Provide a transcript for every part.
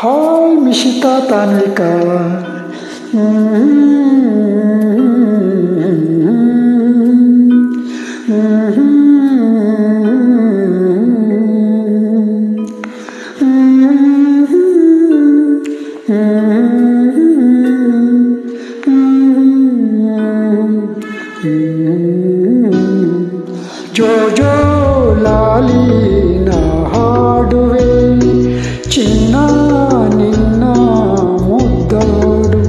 Hi ಮಿಶಿತಾ ತಾನ್ವಿಕಾ. ಜೋ ಜೋ ಲಾಲಿ ನಾ ಹಾಡುವೆ ಚಿನ್ನ ನಿನ್ನ ಮುದ್ದಾಡು,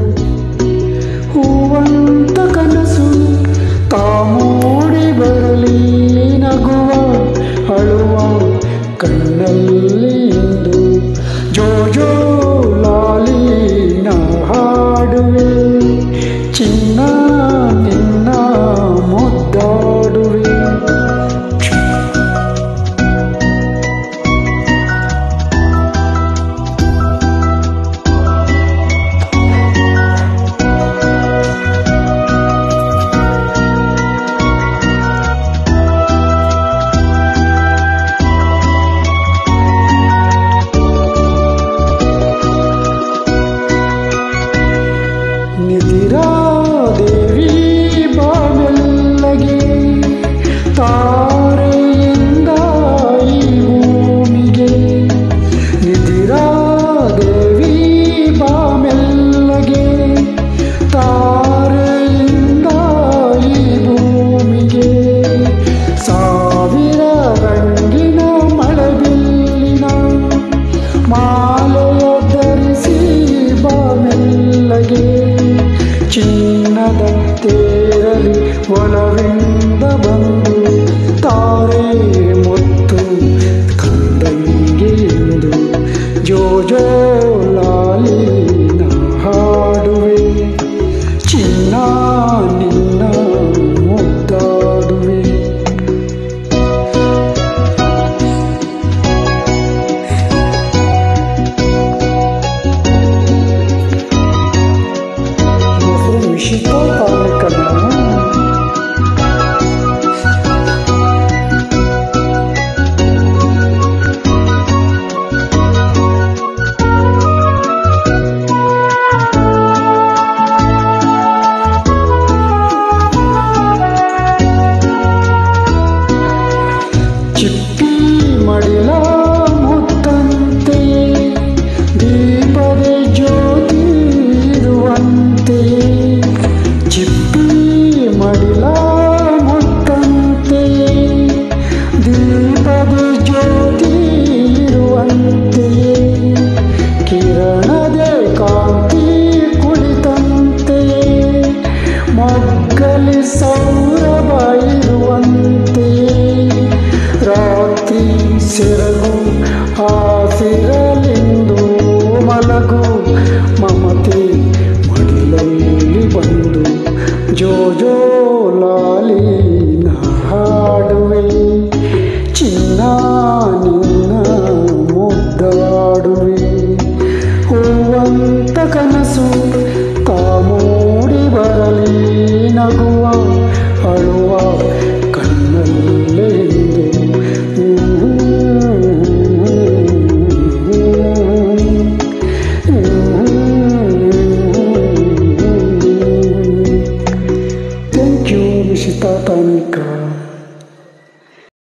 ಹೂವಂತ ಕನಸು ತಾ ಮೂಡಿ ಬರಲಿ, ನಗುವ ಅಳುವ ಕಣ್ಣಲ್ಲಿ ಇಂದು. ಜೋ ಜೋ ಲಾಲಿ ನಾ ಹಾಡುವೆ ಚಿನ್ನ ನಿನ್ನ ಮುದ್ದಾಡುವೆ. ನಿಧಿರಾದೇವಿ ಬಾಮೆಲ್ಲಗೆ ತಾರೆಯಿಂದ ಈ ಭೂಮಿಗೆ, ನಿಧಿರಾದೇವಿ ಬಾಮೆಲ್ಲಗೆ ತಾರೆಯಿಂದ ಈ ಭೂಮಿಗೆ, ಸಾವಿರ ರಂಗಿನ ಮಳೆಬಿಲ್ಲಿನ ಮಾಲೆಯ ಧರಿಸಿ ಬಾಮೆಲ್ಲಗೆ, ಚಿನ್ನದ ತೇರಲಿ ಒಲವಿಂದ ಬಂದು ತಾರೆ ಮುತ್ತು ಕಂದಂಗೆ ಎಂದು. ಜೋ ಜೋ ಲಾಲಿ ನಾ ಹಾಡುವೆ ಚಿನ್ನ ನಿನ್ನ ಮುದ್ದಾಡುವೆ. ಮಿಶಿತಾ ತಾನ್ವಿಕಾ. ಚಿಪ್ಪಿ ಮಡಿಲ ಮುತ್ತಂತೆ ದೀಪದ ಜ್ಯೋತಿ ಇರುವಂತೆ, ಚಿಪ್ಪಿ ಮಡಿಲ ಮುತ್ತಂತೆ ದೀಪದ ಜ್ಯೋತಿ ಇರುವಂತೆ, ಕಿರಣದ ಕಾಂತಿ ಕುಳಿತಂತೆ ಮೊಗ್ಗಲಿ ಸೌರಭ ಇರುವಂತೆ, ರಾತ್ರಿ ಸೆರಗು ಆ